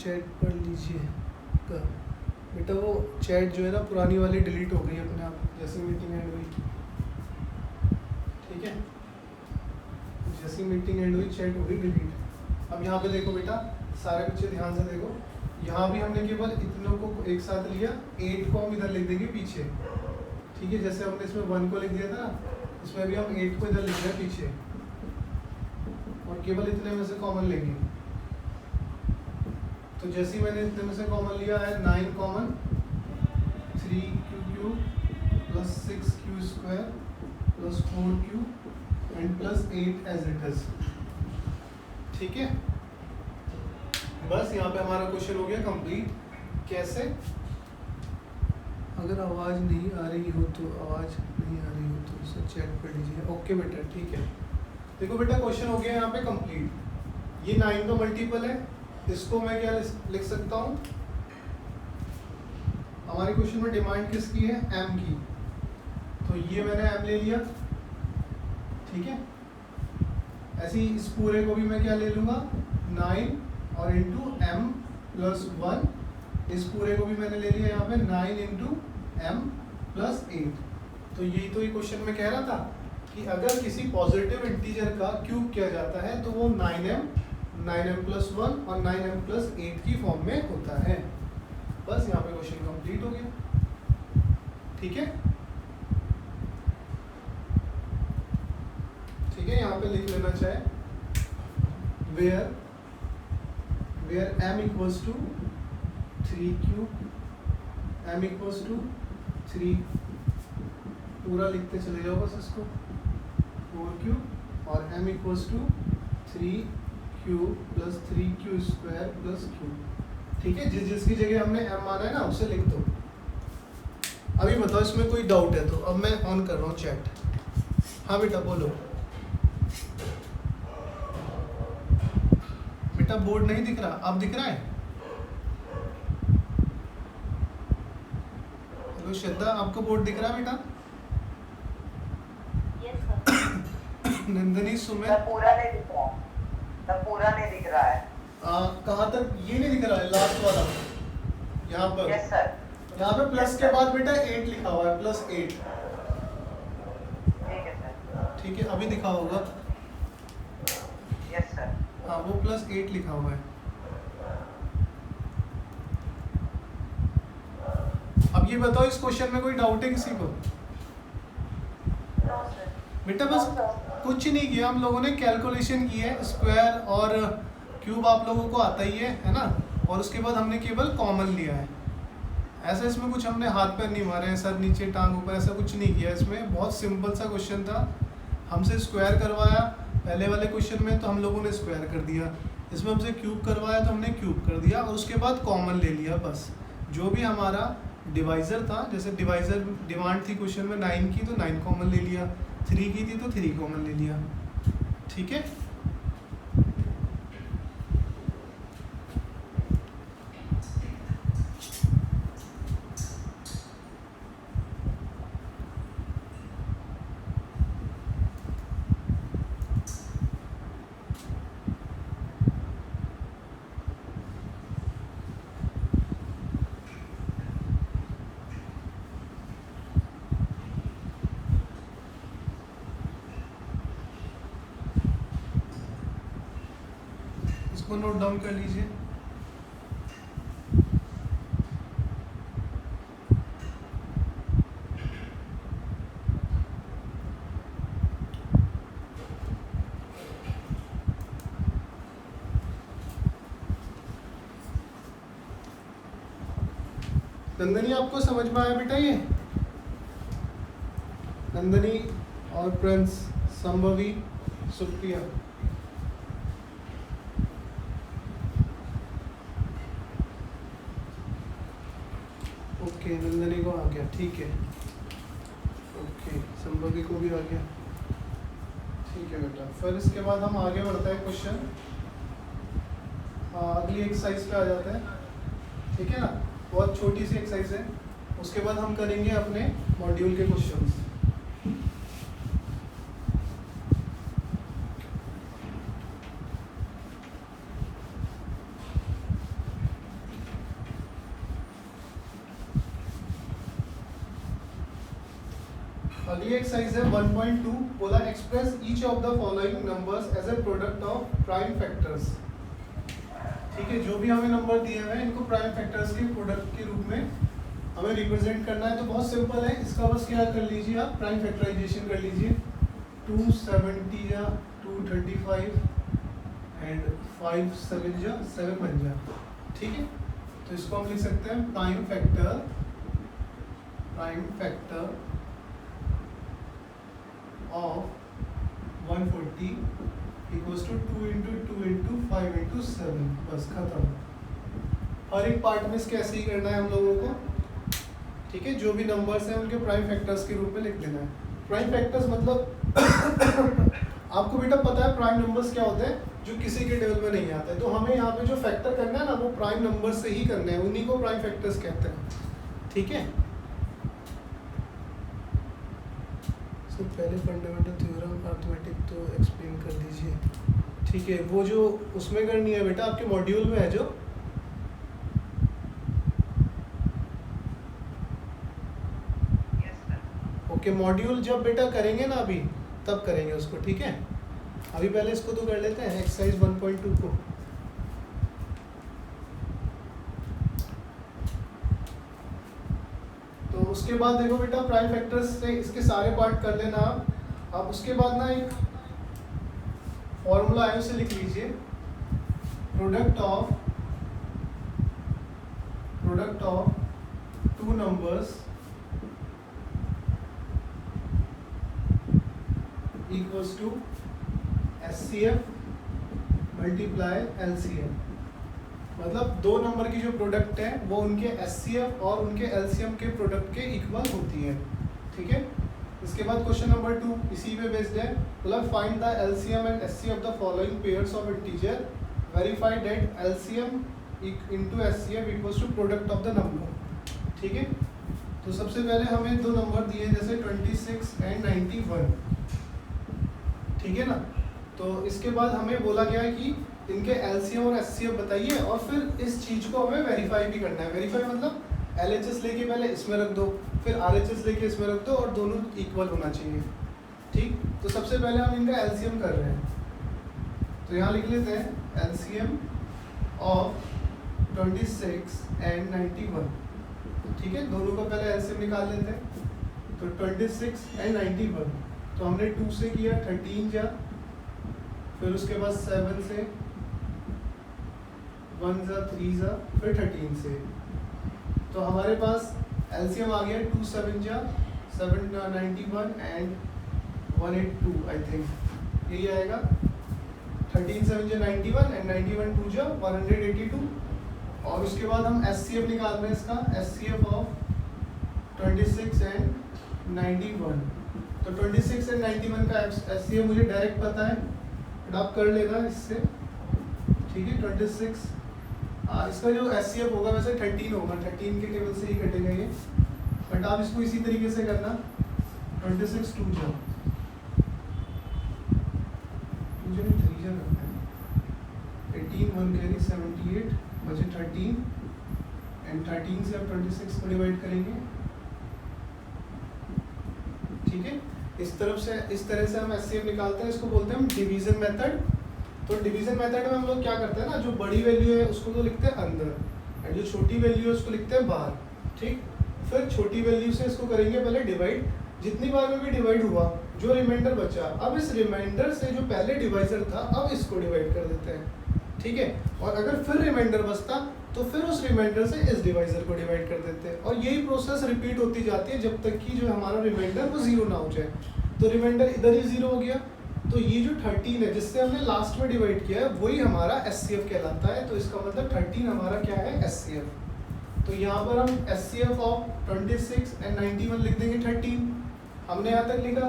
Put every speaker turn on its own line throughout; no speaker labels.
Chat पढ़ लीजिए का बेटा, वो चैट जो है ना पुरानी वाली डिलीट हो गई अपने आप जैसे मीटिंग एंड हुई, ठीक है, जैसी मीटिंग एंड हुई चैट हो गई डिलीट। अब यहाँ पे देखो बेटा, सारे बच्चे ध्यान से देखो, यहाँ भी हमने केवल इतनों को एक साथ लिया, 8 को हम इधर लिख देंगे पीछे, ठीक है, जैसे हमने इसमें 1 को लिख दिया था ना, इसमें भी हम 8 को इधर लिख दिया पीछे, और केवल इतने में से कॉमन लेंगे। तो जैसे ही मैंने इतने में से कॉमन लिया है 9 common, 3q³ plus 6q² plus 4q and plus 8 as it is, ठीक है। बस यहाँ पे हमारा क्वेश्चन हो गया कंप्लीट। कैसे? अगर आवाज़ नहीं आ रही हो तो इसे चैट कर लीजिए। ओके बेटा, ठीक है। देखो बेटा, क्वेश्चन हो गया यहाँ पे कंप्लीट। ये 9 का मल्टीपल है, इसको मैं क्या लिख सकता हूँ, हमारे क्वेश्चन में डिमांड किसकी है, m की, तो ये मैंने m ले लिया, ठीक है। ऐसे ही इस पूरे को भी मैं क्या ले लूँगा, 9 और इंटू m प्लस 1, इस पूरे को भी मैंने ले लिया यहाँ पे 9 इंटू m प्लस 8। तो यही तो ये क्वेश्चन में कह रहा था कि अगर किसी पॉजिटिव इंटीजर का क्यूब किया जाता है तो वो 9m प्लस 1 और 9m प्लस 8 की फॉर्म में होता है। बस यहाँ पे क्वेश्चन कंप्लीट हो गया, ठीक है। ठीक है, यहाँ पे लिख लेना चाहे where m equals to 3q, m equals to 3, पूरा लिखते चले जाओ बस इसको, 4q और m equals to 3q plus 3q² plus q, ठीक है। जिसकी जगह हमने m माना है ना उसे लिख दो। अभी बताओ इसमें कोई डाउट है तो। अब मैं ऑन कर रहा हूँ चैट। हाँ बेटा बोलो। बेटा बोर्ड नहीं दिख रहा, अब दिख रहा है? हेलो श्रद्धा, आपको बोर्ड दिख रहा है बेटा?
Yes sir.
नंदनी, सुमित,
पूरा नहीं दिख रहा, तब पूरा नहीं दिख रहा है।
कहाँ तक? ये नहीं दिख रहा है लास्ट वाला, यहाँ पर।
Yes sir.
यहाँ पे प्लस के बाद बेटा 8 लिखा हुआ है, +8,
ठीक है सर।
ठीक है, अभी दिखा होगा।
Yes sir.
हाँ, वो +8 लिखा हुआ है। अब ये बताओ इस क्वेश्चन में कोई डाउट है किसी को?
No sir.
बेटा बस कुछ नहीं किया, हम लोगों ने कैलकुलेशन की है, स्क्वायर और क्यूब आप लोगों को आता ही है ना, और उसके बाद हमने केवल कॉमन लिया है। ऐसा इसमें कुछ हमने हाथ पैर नहीं मारे हैं, सर नीचे टांग ऊपर, ऐसा कुछ नहीं किया। इसमें बहुत सिंपल सा क्वेश्चन था, हमसे स्क्वायर करवाया पहले वाले क्वेश्चन में तो हम लोगों ने स्क्वायर कर दिया, इसमें हमसे क्यूब करवाया तो हमने क्यूब कर दिया, और उसके बाद कॉमन ले लिया बस। जो भी हमारा डिवाइज़र था, जैसे डिवाइज़र डिमांड थी क्वेश्चन में 9 की तो 9 कॉमन ले लिया, 3 की थी तो 3 कॉमन ले लिया, ठीक है। इसको नोट डाउन कर लीजिए। नंदनी, आपको समझ में आया बेटा ये? नंदनी और प्रिंस, संभवी, सुप्रिया, ओके, नंदनी को आ गया, ठीक है, ओके, संभवी को भी आ गया, ठीक है बेटा। फिर इसके बाद हम आगे बढ़ते हैं क्वेश्चन, अगली एक्सरसाइज पे आ जाते हैं, ठीक है ना। बहुत छोटी सी एक्सरसाइज है, उसके बाद हम करेंगे अपने मॉड्यूल के क्वेश्चंस। अगली एक्सरसाइज है 1.2, बोला express each of the following numbers as a product of prime factors. ठीक है, जो भी हमें नंबर दिए हुए हैं इनको प्राइम फैक्टर्स के प्रोडक्ट के रूप में हमें रिप्रेजेंट करना है। तो बहुत सिंपल है, इसका बस क्या कर लीजिए आप, प्राइम फैक्टराइजेशन कर लीजिए। 270 या 235 एंड 5 7 जा 7 बन जा। ठीक है, तो इसको हम लिख सकते हैं prime factor of 140 equals to 2 into 2 into 5 into 7। बस खत्म। हर एक पार्ट में इसके ऐसे ही करना है हम लोगों को। ठीक है, जो भी नंबर्स हैं उनके प्राइम फैक्टर्स के रूप में लिख देना है। प्राइम फैक्टर्स मतलब आपको बेटा पता है प्राइम नंबर्स क्या होते हैं, जो किसी के टेबल में नहीं आते। तो हमें यहाँ पे जो फैक्टर करना है ना वो प्राइम नंबर से ही करना है, उन्हीं को प्राइम फैक्टर्स कहते हैं। ठीक है, तो पहले फंडामेंटल थ्योरम अर्थमेटिक तो एक्सप्लेन कर दीजिए। ठीक है, वो जो उसमें करनी है बेटा आपके मॉड्यूल में है जो, ओके मॉड्यूल जब बेटा करेंगे ना अभी तब करेंगे उसको। ठीक है, अभी पहले इसको तो कर लेते हैं एक्सरसाइज 1.2 को। तो उसके बाद देखो बेटा प्राइम फैक्टर्स से इसके सारे पार्ट कर लेना आप। अब उसके बाद ना एक फॉर्मूला है उसे लिख लीजिए, product of two numbers equals to HCF multiply LCM। मतलब दो नंबर की जो प्रोडक्ट है वो उनके HCF और उनके LCM के प्रोडक्ट के इक्वल होती है। ठीक है, इसके बाद क्वेश्चन नंबर 2 इसी पे बेस्ड है। मतलब find the LCM and HCF of the following pairs of integer, verify that LCM into HCF equals to product of the number. ठीक है, तो सबसे पहले हमें दो नंबर दिए जैसे 26 एंड 91। ठीक है ना, तो इसके बाद हमें बोला गया है कि इनके LCM और HCF बताइए और फिर इस चीज़ को हमें वेरीफाई भी करना है। वेरीफाई मतलब LHS लेके पहले इसमें रख दो, फिर RHS लेके इसमें रख दो और दोनों इक्वल होना चाहिए। ठीक, तो सबसे पहले हम इनका LCM कर रहे हैं, तो यहाँ लिख लेते हैं LCM ऑफ 26 एंड 91। ठीक है, दोनों का पहले LCM निकाल लेते हैं। तो 26 एंड 91, तो हमने 2 से किया 13 जा, फिर उसके बाद 7 से 1 जा 3 जा, फिर 13 से। तो हमारे पास LCM आ गया 2 7 जा 791 एंड 182 आई थिंक यही आएगा। 13 7 जा 91 एंड 91 2 जा 182। और उसके बाद हम HCF निकाल रहे हैं इसका, HCF ऑफ 26 एंड 91। तो 26 एंड 91 का HCF मुझे डायरेक्ट पता है, बट आप कर लेना इससे। ठीक है, 26 इसका जो HCF होगा वैसे 13 होगा, 13 के टेबल से ही कटेगा ये, बट आप इसको इसी तरीके से करना। 26 2 जा मुझे 3 जा करना है, 18 1 कैरी 78 बचे 13 एंड 13 से आप 26 को डिवाइड करेंगे। ठीक है, इस तरह से हम HCF निकालते हैं, इसको बोलते हैं हम डिवीजन मेथड। तो डिवीजन मेथड में हम लोग क्या करते हैं ना, जो बड़ी वैल्यू है उसको तो लिखते हैं अंदर एंड जो छोटी वैल्यू है उसको लिखते हैं बाहर। ठीक, फिर छोटी वैल्यू से इसको करेंगे पहले डिवाइड, जितनी बार में भी डिवाइड हुआ जो रिमाइंडर बचा, अब इस रिमाइंडर से जो पहले डिवाइजर था अब इसको डिवाइड कर देते हैं। ठीक है, और अगर फिर रिमाइंडर बचता तो फिर उस रिमाइंडर से इस डिवाइजर को डिवाइड कर देते हैं, और यही प्रोसेस रिपीट होती जाती है जब तक कि जो हमारा रिमाइंडर वो 0 ना हो जाए। तो रिमाइंडर इधर ही 0 हो गया, तो ये जो 13 है जिससे हमने लास्ट में डिवाइड किया है वही हमारा HCF कहलाता है। तो इसका मतलब 13 हमारा क्या है, HCF। तो यहाँ पर हम HCF ऑफ 26 एंड 91 लिख देंगे 13। हमने यहाँ तक लिखा,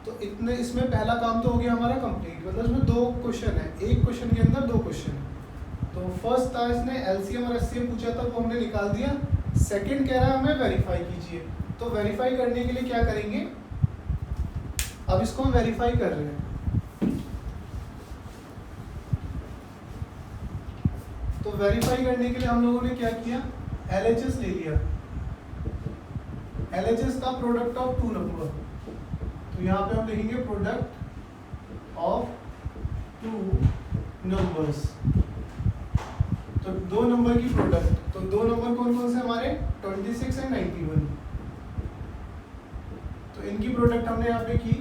तो इतने इसमें पहला काम तो हो गया हमारा कंप्लीट। मतलब इसमें 2 क्वेश्चन है, एक क्वेश्चन के अंदर 2 क्वेश्चन। तो फर्स्ट था इसने LCM और HCF पूछा था, वो हमने निकाल दिया। सेकंड कह रहा है हमें वेरीफाई कीजिए, तो वेरीफाई करने के लिए क्या करेंगे, अब इसको हम वेरीफाई कर रहे हैं। तो वेरीफाई करने के लिए हम लोगों ने क्या किया, LHS ले लिया। LHS था प्रोडक्ट ऑफ टू नंबर। तो यहाँ पे हम लिखेंगे प्रोडक्ट ऑफ टू नंबर्स। तो दो नंबर की प्रोडक्ट, तो दो नंबर कौन कौन से हमारे 26 एंड 91, तो इनकी प्रोडक्ट हमने यहाँ पे की,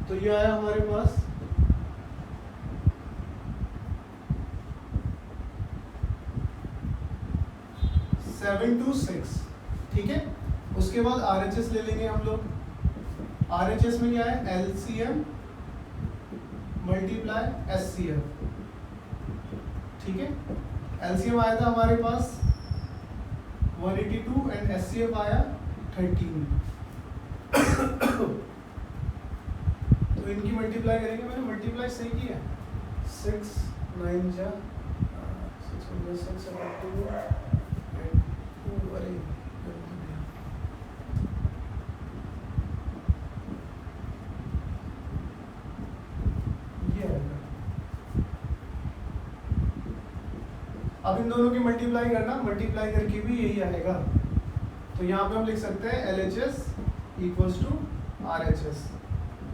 तो ये आया हमारे पास 7 to 6। ठीक है, उसके बाद RHS ले लेंगे हम लोग। RHS में क्या है, LCM मल्टीप्लाई SCF। ठीक है, LCM आया था हमारे पास 182 एंड SCF आया 13। तो इनकी मल्टीप्लाई करेंगे, मैंने मल्टीप्लाई सही किया है, 6 9 जा 6 अरे अब इन दोनों की मल्टीप्लाई करना, मल्टीप्लाई करके भी यही आएगा। तो यहाँ पे हम लिख सकते हैं LHS equals to RHS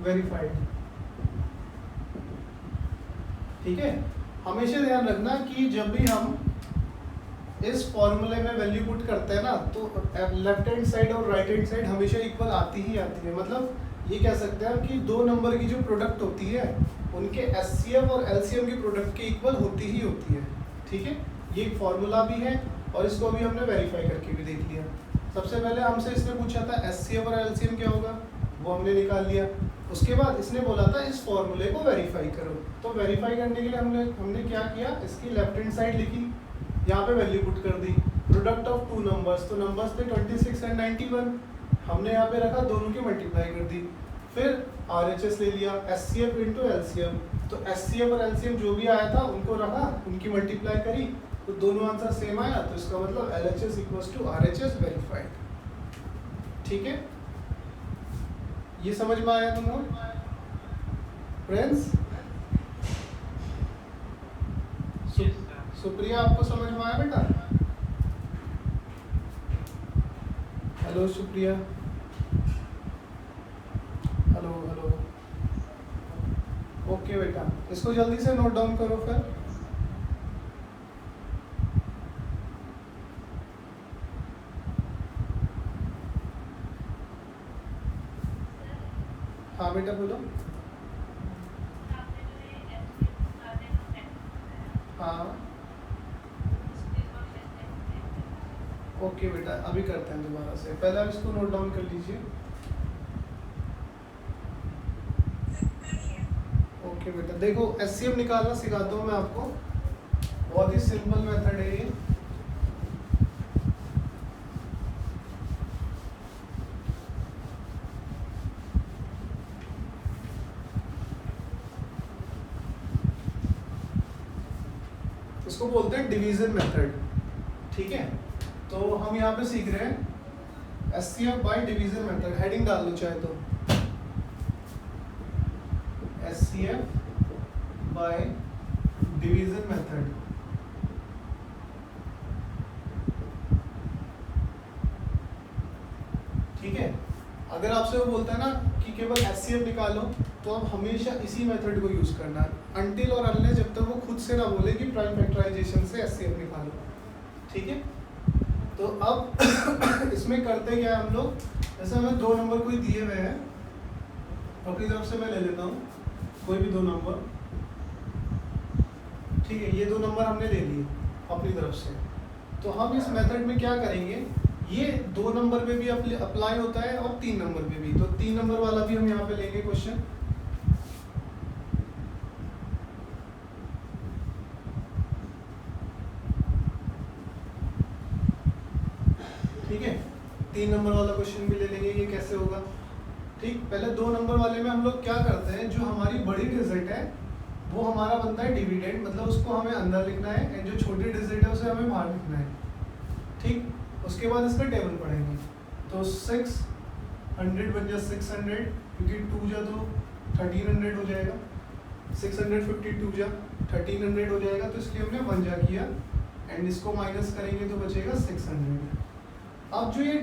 verified. ठीक है, हमेशा ध्यान रखना कि जब भी हम इस फॉर्मूले में वैल्यू पुट करते हैं ना, तो लेफ्ट हैंड साइड और राइट हैंड साइड हमेशा इक्वल आती ही आती है। मतलब ये कह सकते हैं कि दो नंबर की जो प्रोडक्ट होती है उनके SCF और LCM की प्रोडक्ट के इक्वल होती ही होती है। ठीक है, ये एक फॉर्मूला भी है और इसको अभी हमने वेरीफाई करके भी देख लिया। सबसे पहले हमसे इसने पूछा था SCF और LCM क्या होगा, वो हमने निकाल लिया। उसके बाद इसने बोला था इस फॉर्मूले को वेरीफाई करो, तो वेरीफाई करने के लिए हमने क्या किया, इसकी लेफ्ट हैंड साइड लिखी, यहाँ पे वैल्यू पुट कर दी, प्रोडक्ट ऑफ टू नंबर्स, तो नंबर्स थे 26 एंड 91, हमने यहाँ पे रखा, दोनों की मल्टीप्लाई कर दी। फिर RHS ले लिया, SCF इंटू LCM, तो SCF और LCM जो भी आया था उनको रखा, उनकी मल्टीप्लाई करी, तो दोनों आंसर सेम आया, तो इसका मतलब LHS equals to RHS verified. ठीक है, ये समझ में आया तुम लोग फ्रेंड्स? सुप्रिया आपको समझ में आया बेटा? Hello Supriya, hello hello, okay बेटा, इसको जल्दी से नोट डाउन करो फिर। हाँ बेटा बोलो। हाँ ओके बेटा, अभी करते हैं दोबारा से, पहले आप इसको नोट डाउन कर लीजिए। ओके बेटा, देखो SCF निकालना सिखाता हूँ मैं आपको, बहुत ही सिंपल मेथड है ये। इसको बोलते हैं डिवीजन मेथड। ठीक है, तो हम यहाँ पे सीख रहे हैं SCF by division method. Heading डाल लो चाहे तो, SCF बाय डिवीजन मेथड। ठीक है, अगर आपसे वो बोलता है ना कि केवल SCF निकालो, तो आप हमेशा इसी मेथड को यूज करना है, अनटिल और अनलेस जब तक वो खुद से ना बोले कि प्राइम फैक्टराइजेशन से SCF निकालो। ठीक है, तो अब इसमें करते क्या है हम लोग, जैसे हमें दो नंबर कोई दिए हुए हैं, अपनी तरफ से मैं ले लेता हूँ कोई भी दो नंबर। ठीक है, ये दो नंबर हमने ले लिए अपनी तरफ से, तो हम इस मेथड में क्या करेंगे, ये दो नंबर पे भी अप्लाई होता है और तीन नंबर पे भी, तो तीन नंबर वाला भी हम यहाँ पे लेंगे क्वेश्चन। ठीक है, तीन नंबर वाला क्वेश्चन भी ले लेंगे, ये कैसे होगा। ठीक, पहले दो नंबर वाले में हम लोग क्या करते हैं, जो हमारी बड़ी डिजिट है वो हमारा बनता है डिविडेंड, मतलब उसको हमें अंदर लिखना है, एंड जो छोटी डिजिट है उसे हमें बाहर लिखना है। ठीक, उसके बाद इसका टेबल पढ़ेंगे, तो 600 बन जाए 600, क्योंकि 2 जा तो 1300 हो जाएगा, 652 जा 1300 हो जाएगा, तो इसलिए हमने 1 जा किया, एंड इसको माइनस करेंगे तो बचेगा 600। अब जो ये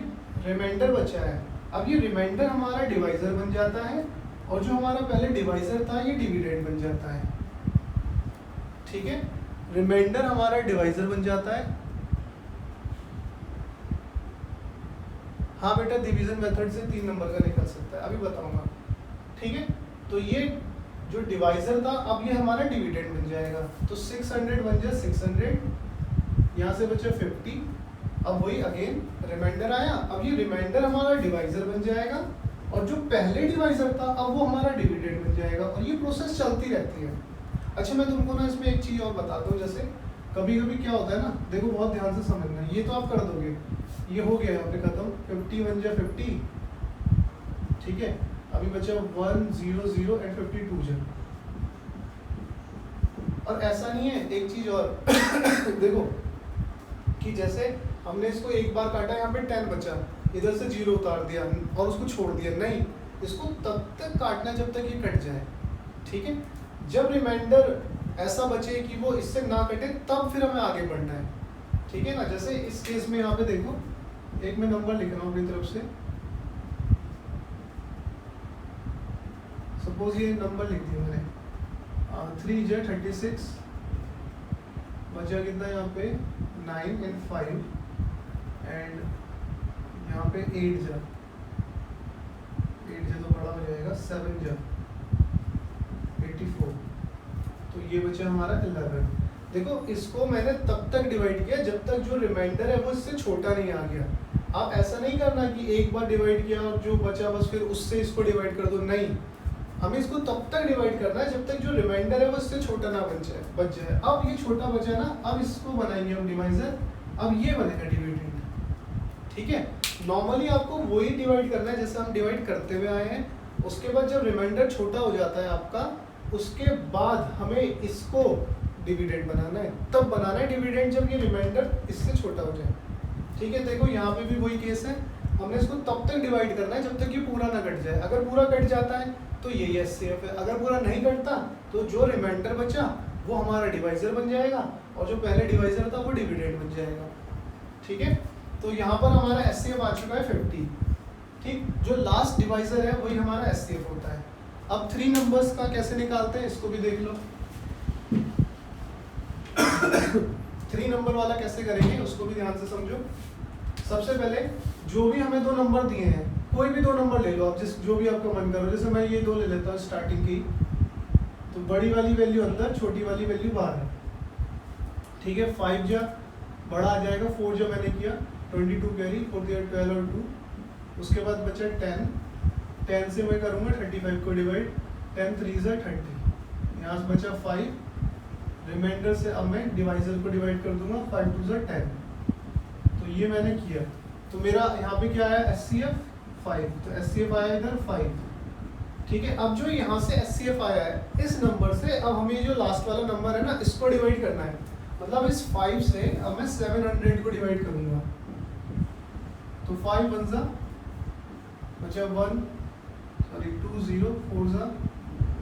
रिमाइंडर बचा है, अब ये रिमाइंडर हमारा डिवाइजर बन जाता है और जो हमारा पहले डिवाइजर था ये डिविडेंड बन जाता है। ठीक है, रिमाइंडर हमारा डिवाइजर बन जाता है। हाँ बेटा, डिवीजन मेथड से 3 नंबर का निकल सकता है, अभी बताऊंगा। ठीक है, तो ये जो डिवाइजर था अब ये हमारा डिविडेंड बन जाएगा। तो 600 बन जाए 600, यहाँ से बचे 50। अब वही अगेन रिमाइंडर आया, अब ये रिमाइंडर हमारा डिवाइजर बन जाएगा और जो पहले डिवाइजर था अब वो हमारा डिविडेंड बन जाएगा, और ये प्रोसेस चलती रहती है। अच्छा, मैं तुमको ना इसमें एक चीज़ और बताता हूँ। जैसे कभी कभी क्या होता है ना, देखो बहुत ध्यान से समझना, ये तो आप कर दोगे, ये हो गया यहाँ पे खत्म। 50 बन जाए 50, ठीक है। अभी बचा 1 0 0 एंड 52 जा। और ऐसा नहीं है, एक चीज और देखो कि जैसे हमने इसको एक बार काटा, यहाँ पे 10 बचा, इधर से 0 उतार दिया और उसको छोड़ दिया, नहीं, इसको तब तक काटना जब तक ये कट जाए। ठीक है, जब रिमाइंडर ऐसा बचे कि वो इससे ना कटे तब फिर हमें आगे बढ़ना है। ठीक है ना, जैसे इस केस में यहाँ पे देखो, एक मैं नंबर लिख रहा हूँ अपनी तरफ से। सपोज ये नंबर लिख दिया मैंने, 3 जा 36, बचा कितना यहाँ पे 9 एंड 5 एंड यहाँ पे 8 जा तो बड़ा हो जाएगा, 7 जा 84, तो ये बचा हमारा 11। देखो इसको मैंने तब तक डिवाइड किया जब तक जो रिमाइंडर है वो इससे छोटा नहीं आ गया। आप ऐसा नहीं करना कि एक बार डिवाइड किया और जो बचा बस फिर उससे इसको डिवाइड कर दो, नहीं, हमें इसको तब तक डिवाइड करना है जब तक जो रिमाइंडर है वो इससे छोटा ना बच जाए। अब ये छोटा बचा ना, अब इसको बनाएंगे हम डिवाइजर, अब ये बनेगा डिविडेंड। ठीक है, नॉर्मली आपको वही डिवाइड करना है जैसे हम डिवाइड करते हुए आए हैं। उसके बाद जब रिमाइंडर छोटा हो जाता है आपका, उसके बाद हमें इसको डिविडेंड बनाना है, तब बनाना है डिविडेंड जब ये रिमाइंडर इससे छोटा हो जाए। ठीक है, देखो यहाँ पे भी वही केस है, हमने इसको तब तक डिवाइड करना है जब तक ये पूरा ना कट जाए। अगर पूरा कट जाता है तो यही एचसीएफ है, अगर पूरा नहीं कटता तो जो रिमाइंडर बचा वो हमारा डिवाइजर बन जाएगा और जो पहले डिवाइजर था वो डिविडेंड बन जाएगा। ठीक है, तो यहाँ पर हमारा एचसीएफ आ चुका है 50। ठीक, जो लास्ट डिवाइजर है वही हमारा एचसीएफ होता है। अब 3 नंबर्स का कैसे निकालते हैं इसको भी देख लो। 3 नंबर वाला कैसे करेंगे उसको भी ध्यान से समझो। सबसे पहले जो भी हमें 2 नंबर दिए हैं, कोई भी 2 नंबर ले लो आप, जिस जो भी आपका मन करो। जैसे मैं ये 2 ले लेता हूँ स्टार्टिंग की, तो बड़ी वाली वैल्यू अंदर, छोटी वाली वैल्यू बाहर। ठीक है, 5 जा बड़ा आ जाएगा, 4 जो मैंने किया 22 कैरी, 4 दिया 12 और 2, उसके बाद बचा 10 से मैं करूँगा 35 को डिवाइड, 10 3 जा 30, यहाँ से बचा 5, रिमाइंडर से अब मैं डिवाइजर को डिवाइड कर दूंगा, 5 2 जा 10, तो ये मैंने किया। तो मेरा यहाँ पे क्या आया, एचसीएफ 5, तो एचसीएफ आया इधर 5। ठीक है, अब जो यहाँ से एचसीएफ आया है इस नंबर से, अब हमें जो लास्ट वाला नंबर है ना इसको डिवाइड करना है। मतलब इस 5 से अब मैं 700 को डिवाइड करूंगा, तो 5 1 जा बचा 2 0 4 जा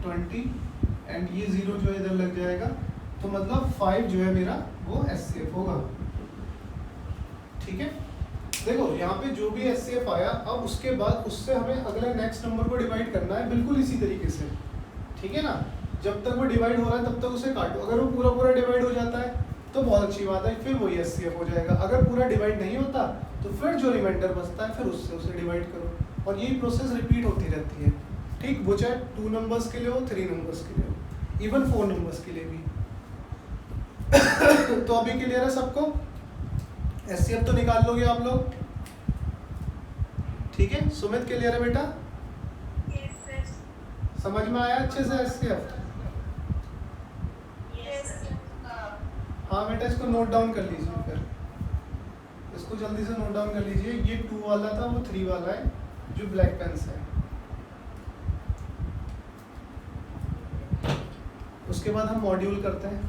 20 एंड ये 0 जो इधर लग जाएगा, तो मतलब 5 जो है मेरा वो एचसीएफ होगा। ठीक है, देखो यहाँ पे जो भी एचसीएफ आया, अब उसके बाद उससे हमें अगले नेक्स्ट नंबर को डिवाइड करना है बिल्कुल इसी तरीके से। ठीक है ना, जब तक वो डिवाइड हो रहा है तब तक उसे काटो, अगर वो पूरा डिवाइड हो जाता है तो बहुत अच्छी बात है, फिर वही एचसीएफ हो जाएगा। अगर पूरा डिवाइड नहीं होता तो फिर जो रिमाइंडर बचता है फिर उससे उसे डिवाइड करो, और यही प्रोसेस रिपीट होती रहती है। ठीक, वो चाहे 2 नंबर्स के लिए हो, 3 नंबर्स के लिए हो, इवन 4 नंबर्स के लिए भी। तो अभी क्लियर है सबको? एचसीएफ तो निकाल लोगे आप लोग? ठीक है, सुमित क्लियर है बेटा? समझ में आया अच्छे से एचसीएफ? हाँ बेटा, इसको नोट डाउन कर लीजिए, फिर इसको जल्दी से नोट डाउन कर लीजिए। ये 2 वाला था, वो 3 वाला है जो ब्लैक पेन से है। उसके बाद हम मॉड्यूल करते हैं।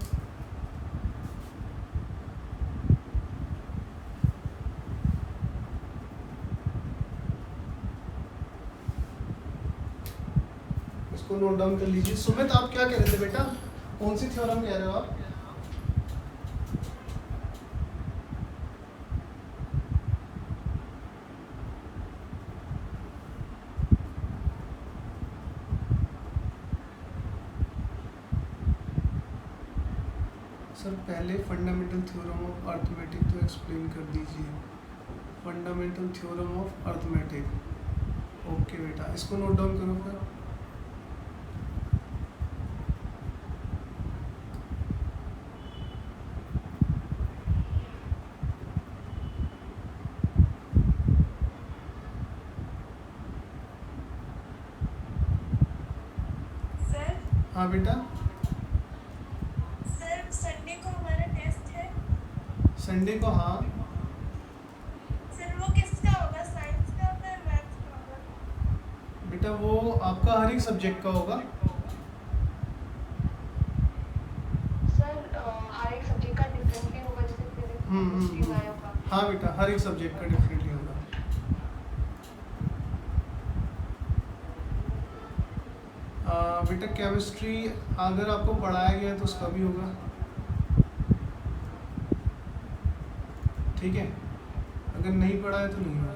इसको नोट डाउन कर लीजिए। सुमित आप क्या कह रहे थे बेटा, कौन सी थ्योरम कह रहे हो आप? सर पहले फंडामेंटल थ्योरम ऑफ अर्थमेटिक तो एक्सप्लेन कर दीजिए। Fundamental theorem of arithmetic, okay बेटा, इसको नोट डाउन करो फिर।
सर
हाँ बेटा,
सर संडे को हमारा टेस्ट है।
संडे को, हाँ
सर वो किसका होगा, साइंस का होगा या मैथ्स का होगा?
बेटा, वो आपका हर एक सब्जेक्ट का होगा।
सर हर एक सब्जेक्ट का डिफरेंटली होगा, जैसे फिजिक्स केमिस्ट्री बायो का।
हाँ बेटा, हर एक सब्जेक्ट का डिफरेंटली होगा। बेटा केमिस्ट्री अगर आपको पढ़ाया गया है तो उसका भी होगा, ठीक है, अगर नहीं पढ़ा है तो नहीं होगा।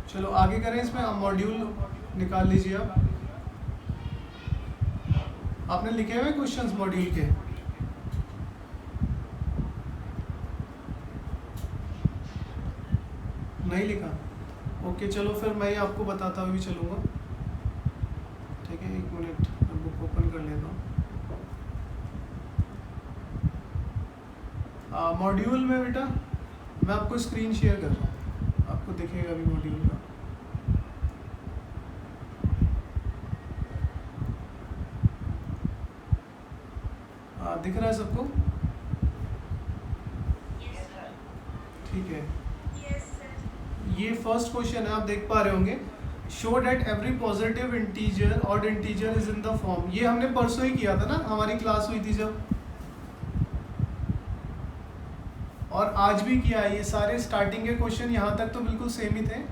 चलो आगे करें, इसमें आप मॉड्यूल निकाल लीजिए। आप आपने लिखे हुए क्वेश्चंस मॉड्यूल के? नहीं लिखा? ओके, चलो फिर मैं आपको बताता हुए चलूँगा, ठीक है। एक मिनट, मैं बुक ओपन कर लेता हूँ। मॉड्यूल में बेटा मैं आपको स्क्रीन शेयर कर रहा हूँ, आपको दिखेगा अभी मॉड्यूल का। दिख रहा है सबको? ठीक है।
Yes sir.
ये फर्स्ट क्वेश्चन है, आप देख पा रहे होंगे। Show that every positive integer odd integer is in the form. ये हमने परसों ही किया था ना, हमारी क्लास हुई थी जब, और आज भी किया है। ये सारे स्टार्टिंग के क्वेश्चन यहाँ तक तो बिल्कुल सेम ही थे।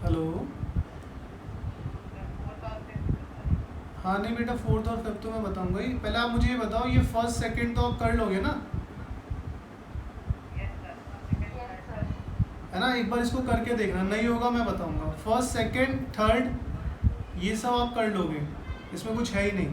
हेलो, हाँ नहीं बेटा, फोर्थ और फिफ्थ तो मैं बताऊंगा ही। पहले आप मुझे ये बताओ, ये फर्स्ट सेकंड तो आप कर लोगे ना, है ना? एक बार इसको करके देखना, नहीं होगा मैं बताऊंगा। फर्स्ट सेकंड थर्ड ये सब आप कर लोगे, इसमें कुछ है ही नहीं।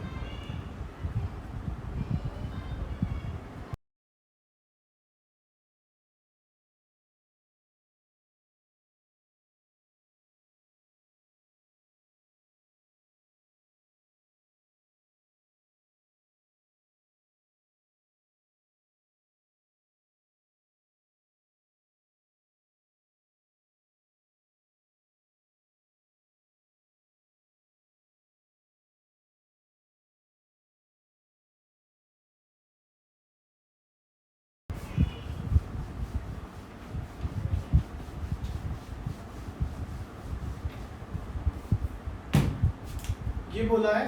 ये बोला है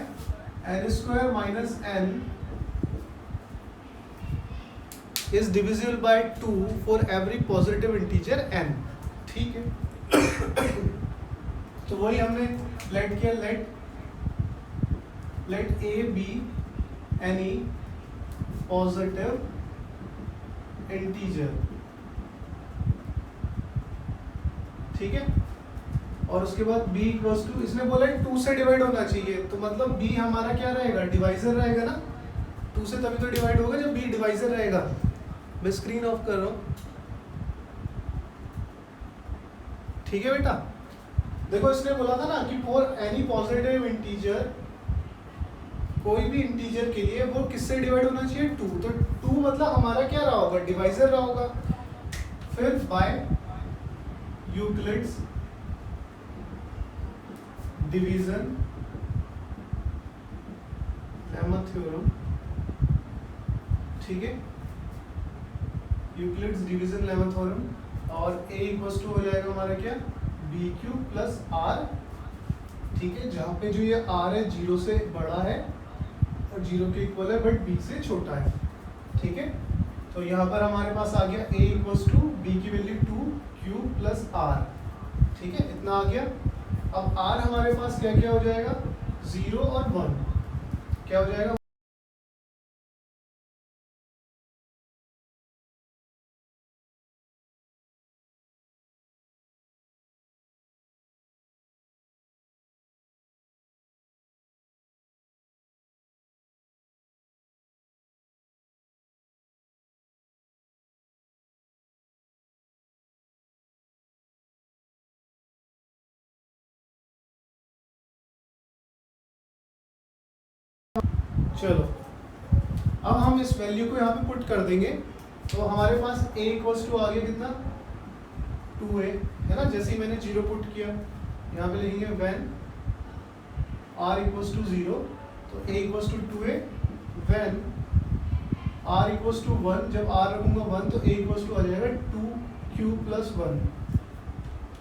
n square minus n is divisible by 2 for every positive integer n, ठीक है। तो वही हमने लेट किया, let a be any positive integer, ठीक है। और उसके बाद b इक्वल्स टू, इसने बोला है 2 से डिवाइड होना चाहिए, तो मतलब b हमारा क्या रहेगा, डिवाइजर रहेगा ना। 2 से तभी तो डिवाइड होगा जब b डिवाइजर रहेगा। मैं स्क्रीन ऑफ कर रहा हूँ, ठीक है बेटा। देखो इसने बोला था ना कि फॉर एनी पॉजिटिव इंटीजर कोई भी इंटीजर के लिए वो किससे डिवाइड होना चाहिए, 2। तो 2 मतलब हमारा क्या रहा होगा, डिवाइजर रहा होगा। फिर by Euclid's division lemma theorem, ठीक है, यूक्लिड्स डिवीजन लेमा थ्योरम। और a इक्वल्स टू हो जाएगा हमारा क्या, बी क्यू प्लस आर, ठीक है, जहाँ पे जो ये r है 0 से बड़ा है और 0 के इक्वल है बट b से छोटा है, ठीक है। तो यहाँ पर हमारे पास आ गया a इक्वल्स टू बी की वैल्यू 2q प्लस आर, ठीक है, इतना आ गया। अब r हमारे पास क्या क्या हो जाएगा, 0 और 1, क्या हो जाएगा, चलो अब हम इस वैल्यू को यहाँ पे पुट कर देंगे। तो हमारे पास a इक्वल्स टू आ गया कितना, 2a, है ना। जैसे ही मैंने 0 पुट किया, यहाँ पे लिखेंगे व्हेन r इक्वल्स टू 0, तो a equals to 2a, when r equals to 1, जब r रखूंगा 1 तो a इक्वल्स टू आ जाएगा 2q प्लस 1,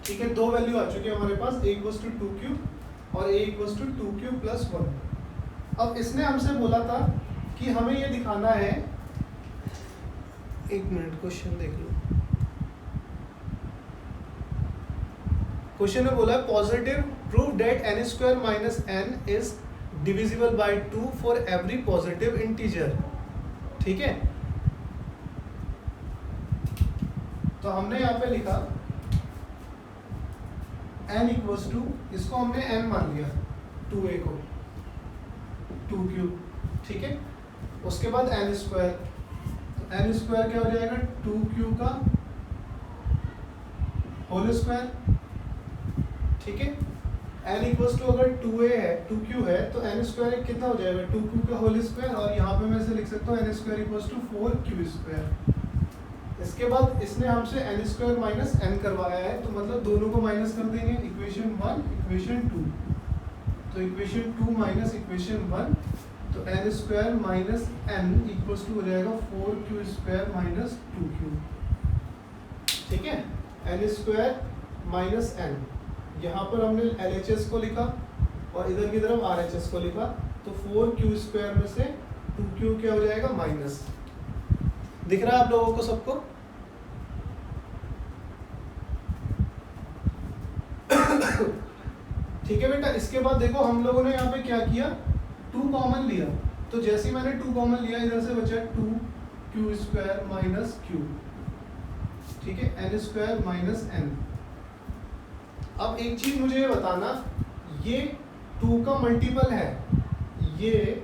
ठीक है। दो वैल्यू आ चुकी है हमारे पास, a इक्वल्स टू 2q और a equals to 2q plus 1। अब इसने हमसे बोला था कि हमें ये दिखाना है, एक मिनट क्वेश्चन देख लो। क्वेश्चन में बोला है positive prove that n square minus n is divisible by 2 for every positive integer, ठीक है। तो हमने यहाँ पे लिखा n इक्वल्स टू, इसको हमने n मान लिया, 2a को 2q, ठीक है। उसके बाद n स्क्वायर, तो n स्क्वायर क्या हो जाएगा, 2q का होल स्क्वायर, ठीक है। n इक्वल्स टू अगर 2a है 2q है तो n स्क्वायर कितना हो जाएगा, 2q का होल स्क्वायर, और यहाँ पे मैं इसे लिख सकता हूँ n square equals to 4q square. इसके बाद इसने हमसे n स्क्वायर माइनस n करवाया है, तो मतलब दोनों को माइनस कर देंगे, इक्वेशन 1 इक्वेशन 2, तो इक्वेशन 2 माइनस इक्वेशन 1, तो n square minus n equals to हो जाएगा 4q स्क्वायर माइनस 2q, ठीक है। n स्क्वायर माइनस n, यहाँ पर हमने LHS को लिखा और इधर की तरफ RHS को लिखा, तो 4q स्क्वायर में से 2q क्या हो जाएगा, माइनस। दिख रहा है आप लोगों को सबको, ठीक है बेटा। इसके बाद देखो हम लोगों ने यहाँ पे क्या किया, 2 कॉमन लिया, तो जैसे ही मैंने 2 कॉमन लिया इधर से बचा 2q स्क्वायर माइनस q, ठीक है, n स्क्वायर माइनस n। अब एक चीज मुझे ये बताना, ये 2 का मल्टीपल है, ये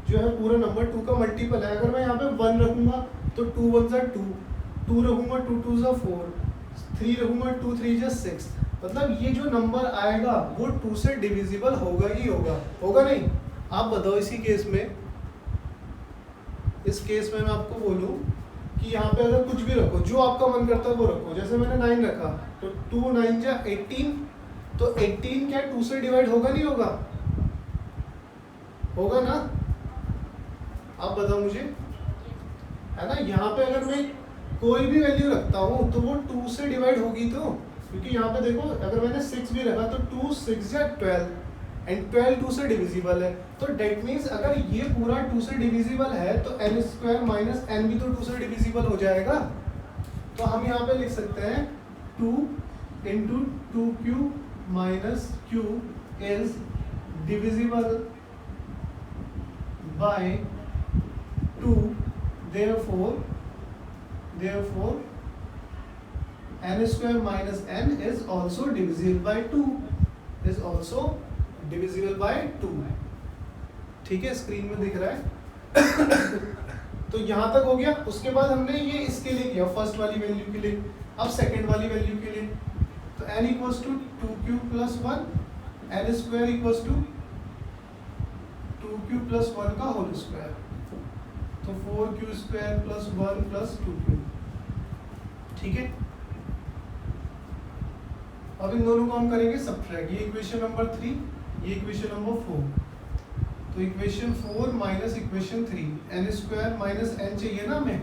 जो है पूरा नंबर 2 का मल्टीपल है। अगर मैं यहाँ पे 1 रखूंगा तो 2 1 जा 2, 2 रखूंगा 2 2 जा 4, 3 रखूंगा 2 3 जा 6, मतलब ये जो नंबर आएगा वो 2 से डिविजिबल होगा ही होगा, होगा नहीं। आप बताओ इसी केस में, इस केस में मैं आपको बोलूं कि यहाँ पे अगर कुछ भी रखो, जो आपका मन करता है वो रखो। जैसे मैंने 9 रखा तो 2 9 जा 18, तो 18 क्या 2 से डिवाइड होगा नहीं होगा, होगा ना। आप बताओ मुझे, है ना। यहाँ पे अगर मैं कोई भी वैल्यू रखता हूँ तो वो 2 से डिवाइड होगी, तो क्योंकि यहाँ पे देखो अगर मैंने 6 भी रखा तो 2 6 या 12 एंड 12 2 से डिविजिबल है, तो डेट मीन्स अगर ये पूरा 2 से डिविजिबल है तो n स्क्वायर माइनस n भी तो 2 से डिविजिबल हो जाएगा। तो हम यहाँ पे लिख सकते हैं 2 into 2q minus q is divisible by 2, therefore n square minus n is also divisible by 2, is also divisible by 2, ठीक है, स्क्रीन में दिख रहा है। तो यहाँ तक हो गया। उसके बाद हमने ये इसके लिए किया, फर्स्ट वाली वैल्यू के लिए। अब सेकंड वाली वैल्यू के लिए, तो n equals to 2q plus 1, n square equals to 2q plus 1 का होल स्क्वायर, तो 4q square plus 1 plus 2q। ठीक है, अब इन दोनों को हम करेंगे सब्ट्रैक्ट, ये इक्वेशन नंबर 3, ये इक्वेशन नंबर 4। तो equation 4 minus equation 3, n square minus n चाहिए ना हमें,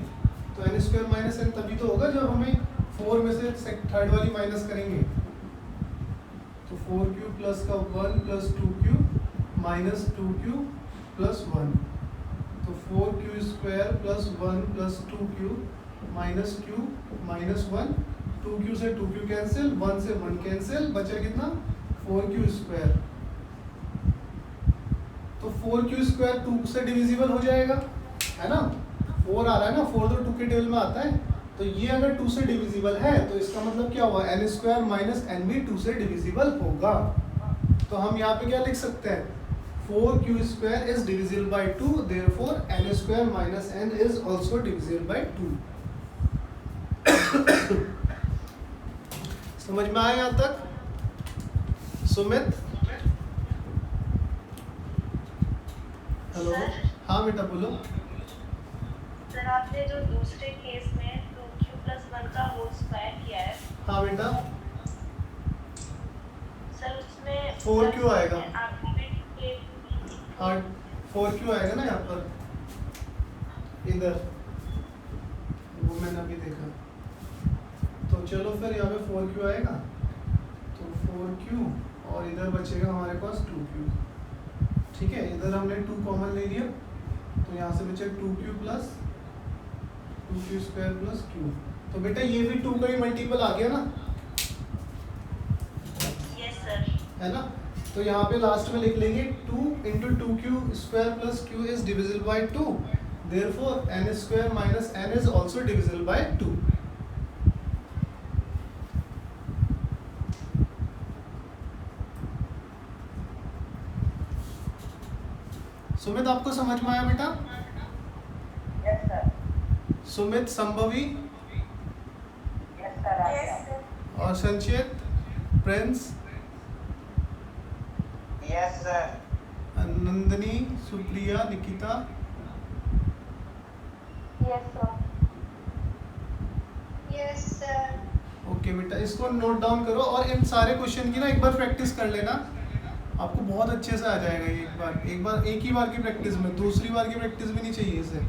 तो n स्क्वायर माइनस n तभी तो होगा जब हमें 4 में से थर्ड वाली माइनस करेंगे। तो 4q प्लस का 1 plus 2q minus 2q plus 1, तो 4q square plus 1 plus 2q minus q minus 1, 2q से 2q कैंसिल, 1 से 1 कैंसिल, बचा कितना 4q स्क्वायर। तो 4q स्क्वायर 2 से डिविजिबल हो जाएगा, है ना, 4 आ रहा है ना, 4 तो 2 के टेबल में आता है, तो ये अगर 2 से डिविजिबल है तो इसका मतलब क्या हुआ, n स्क्वायर माइनस n भी 2 से डिविजिबल होगा। तो हम यहाँ पे क्या लिख सकते हैं, 4q square is divisible by 2, therefore n square minus n is also divisible by 2। समझ में आया यहाँ तक सुमित? हेलो, हाँ बेटा बोलो।
सर आपने जो दूसरे केस में 2q प्लस 1 का होल स्क्वायर किया है,
हाँ बेटा,
सर उसमें
4q आएगा।
आपने
हाँ 4q आएगा ना यहाँ पर, इधर, वो मैंने अभी देखा। तो चलो फिर यहाँ पे 4q आएगा, तो 4q और इधर बचेगा हमारे पास 2q। ठीक है, इधर हमने 2 कॉमन ले लिया, तो यहाँ से बचे 2q plus 2q square plus q। तो बेटा ये भी 2 का ही मल्टीपल आ गया ना,
यस सर,
है ना। तो यहाँ पे लास्ट में लिख लेंगे 2 into 2q square plus q is divisible by 2, therefore n square minus n is also divisible by 2। Sumit आपको समझ में आया बेटा?
Yes sir,
Sumit, Sambhavi
yes sir आ
यस
गया।
सर,
और Sanchit, Prince,
yes sir,
Nandini, Supriya, Nikita.
Yes sir.
Yes sir.
Okay बेटा, इसको नोट डाउन करो और इन सारे क्वेश्चन की ना एक बार प्रैक्टिस कर लेना, आपको बहुत अच्छे से आ जाएगा ये। एक ही बार की प्रैक्टिस में, दूसरी बार की प्रैक्टिस भी नहीं चाहिए इसे,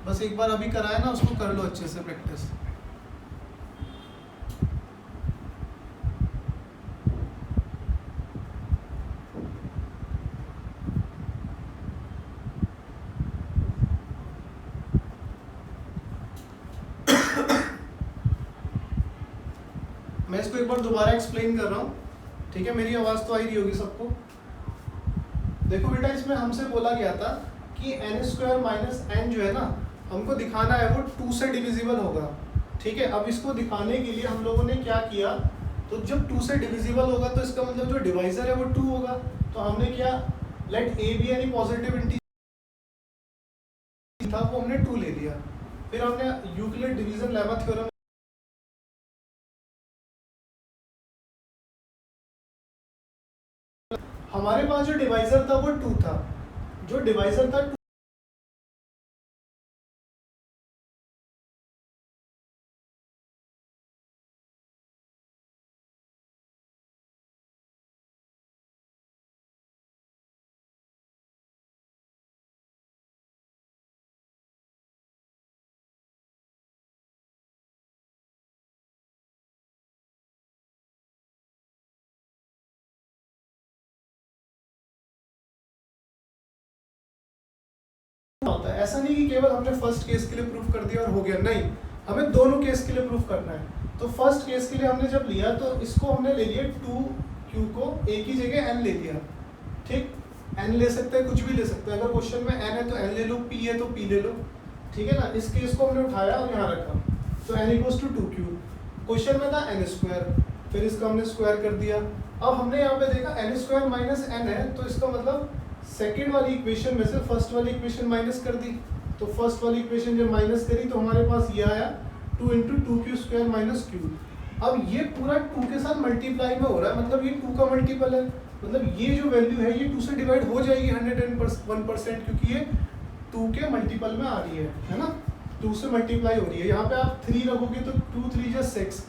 बस एक बार अभी कराया ना उसको कर लो अच्छे से प्रैक्टिस। मैं इसको एक बार दोबारा एक्सप्लेन कर रहा हूँ, ठीक है, मेरी आवाज़ तो आई रही होगी सबको। देखो बेटा, इसमें हमसे बोला गया था कि n स्क्वायर माइनस n जो है ना, हमको दिखाना है वो 2 से डिविजिबल होगा। ठीक है, अब इसको दिखाने के लिए हम लोगों ने क्या किया, तो जब 2 से डिविजिबल होगा तो इसका मतलब जो डिवाइजर है वो 2 होगा। तो हमने क्या, let a be any positive integer था, वो हमने 2 ले लिया। फिर हमने यूक्लिड डिवीजन लेमा थ्योरम, हमारे पास जो डिवाइजर था वो 2 था, जो डिवाइजर था 2, होता है। ऐसा नहीं कि केवल हमने फर्स्ट केस के लिए प्रूफ कर दिया और हो गया, नहीं, हमें दोनों केस के लिए प्रूफ करना है। तो फर्स्ट केस के लिए हमने जब लिया तो इसको हमने ले लिया 2q को a की जगह n ले लिया। ठीक, n ले सकते हैं, कुछ भी ले सकते हैं, अगर क्वेश्चन में n है तो n ले लो, p है तो p ले लो। ठीक है ना, इस केस को हमने उठाया और यहाँ रखा, तो n equals to 2q। Question में था n स्क्वायर, फिर इसका हमने स्क्वायर कर दिया। अब हमने यहाँ पे देखा n स्क्वायर माइनस n है, तो इसका मतलब सेकेंड वाली इक्वेशन में से फर्स्ट वाली इक्वेशन माइनस कर दी। तो फर्स्ट वाली इक्वेशन जब माइनस करी तो हमारे पास ये आया 2 into 2q square minus q। अब ये पूरा 2 के साथ मल्टीप्लाई में हो रहा है, मतलब ये 2 का मल्टीपल है, मतलब ये जो वैल्यू है ये 2 से डिवाइड हो जाएगी 101%, क्योंकि ये 2 के मल्टीपल में आ रही है ना, 2 से मल्टीप्लाई हो रही है। यहाँ पे आप 3 रखोगे तो 2 3 जा 6,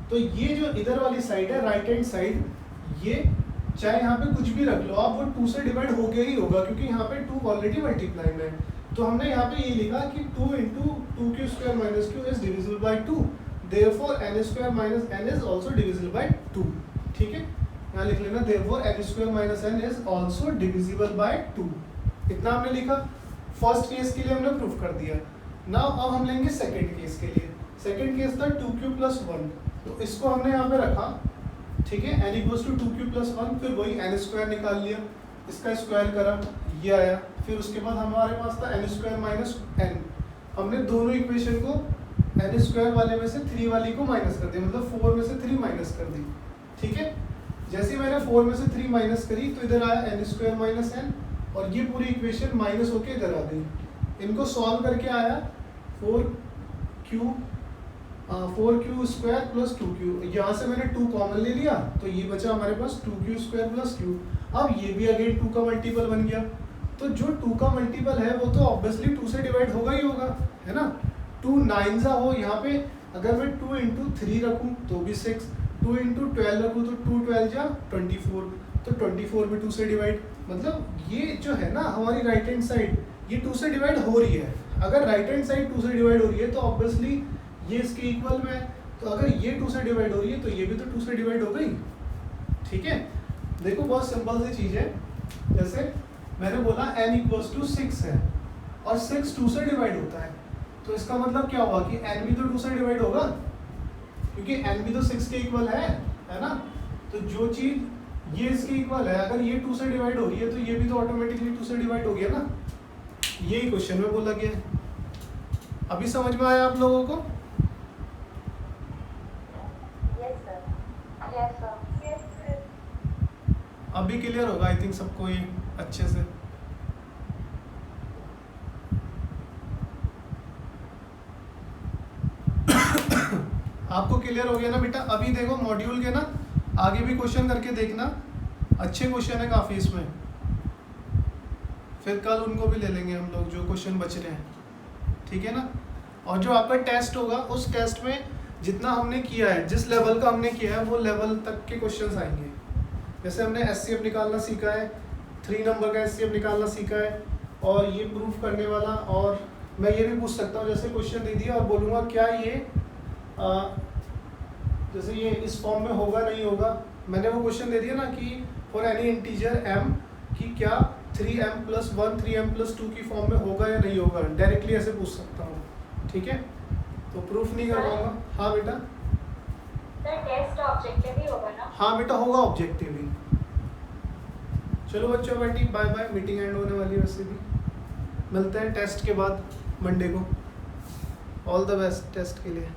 तो ये जो इधर वाली साइड है राइट हैंड साइड, ये चाहे यहाँ पे कुछ भी रख लो आप, वो 2 से डिवाइड हो गया ही होगा, क्योंकि यहाँ पे 2 ऑलरेडी मल्टीप्लाई में है। तो हमने यहाँ पे ये लिखा कि 2 × 2q² - q is divisible by 2, therefore n² - n is also divisible by 2। ठीक है, यहाँ लिख लेना therefore n² - n is also divisible by 2। इतना हमने लिखा। फर्स्ट केस के लिए हमने प्रूफ कर दिया। नाउ अब हम लेंगे सेकंड केस के लिए। सेकंड केस था 2q + 1, तो इसको हमने यहाँ पे रखा। ठीक है, n = 2q + 1, फिर वही n² निकाल लिया, इसका स्क्वायर करा, ये आया। फिर उसके बाद हमारे पास था n² - n, हमने दोनों इक्वेशन को n² वाले में से 3 वाली को माइनस कर दिया, मतलब 4 में से 3 माइनस कर दी। ठीक है, जैसे ही मैंने 4 में से 3 माइनस करी तो इधर आया n² - n, और ये पूरी इक्वेशन माइनस होके इधर आ गई। इनको सॉल्व करके आया 4q² + 2q। यहाँ से मैंने 2 कॉमन ले लिया, तो ये बचा हमारे पास 2q² + q। अब ये भी अगेन 2 का मल्टीपल बन गया, तो जो 2 का मल्टीपल है वो तो ऑब्वियसली 2 से डिवाइड होगा ही होगा, है ना। 2 9 हो, यहाँ पे अगर मैं 2 × 3 रखूँ तो भी 6, 2 × 12 रखूँ तो 2 12 जा 24, तो 24 भी 2 से डिवाइड। मतलब ये जो है ना हमारी राइट हैंड साइड, ये 2 से डिवाइड हो रही है। अगर राइट हैंड साइड 2 से डिवाइड हो रही है तो ऑब्वियसली ये इसके इक्वल में है, तो अगर ये 2 से डिवाइड हो रही है तो ये भी तो 2 से डिवाइड हो गई। ठीक है, देखो बहुत सिंपल सी चीज़ है। जैसे मैंने बोला n = 6 है और 6 2 से डिवाइड होता है, तो इसका मतलब क्या हुआ कि n भी तो 2 से डिवाइड होगा, क्योंकि n भी तो 6 के इक्वल है ना। तो जो चीज़ ये इसके इक्वल है, अगर ये 2 से डिवाइड हो रही है तो ये भी तो ऑटोमेटिकली 2 से डिवाइड हो गया ना। यही क्वेश्चन में बोला गया है। अभी समझ में आया आप लोगों को?
Yes sir.
Yes, sir.
Yes, sir.
अभी क्लियर होगा आई थिंक सबको ये अच्छे से। आपको क्लियर हो गया ना बेटा? अभी देखो मॉड्यूल के ना आगे भी क्वेश्चन करके देखना, अच्छे क्वेश्चन है काफ़ी इसमें। फिर कल उनको भी ले लेंगे हम लोग जो क्वेश्चन बच रहे हैं, ठीक है ना। और जो आपका टेस्ट होगा उस टेस्ट में जितना हमने किया है, जिस लेवल का हमने किया है वो लेवल तक के क्वेश्चंस आएंगे। जैसे हमने एचसीएफ निकालना सीखा है, 3 नंबर का एचसीएफ निकालना सीखा है, और ये प्रूफ करने वाला। और मैं ये भी पूछ सकता हूँ, जैसे क्वेश्चन दे दिया और बोलूँगा क्या ये जैसे ये इस फॉर्म में होगा नहीं होगा। मैंने वो क्वेश्चन दे दिया ना कि फॉर एनी इंटीजर m कि क्या 3m + 1 3m + 2 की फॉर्म में होगा या नहीं होगा, डायरेक्टली ऐसे पूछ सकता हूँ। ठीक है, तो प्रूफ नहीं कर पाऊँगा। हाँ बेटा,
सर टेस्ट ऑब्जेक्टिव ही होगा ना?
हाँ बेटा होगा ऑब्जेक्टिव ही। चलो बच्चों बेटी बाय बाय, मीटिंग एंड होने वाली है वैसे भी। मिलते हैं टेस्ट के बाद मंडे को। ऑल द बेस्ट टेस्ट के लिए।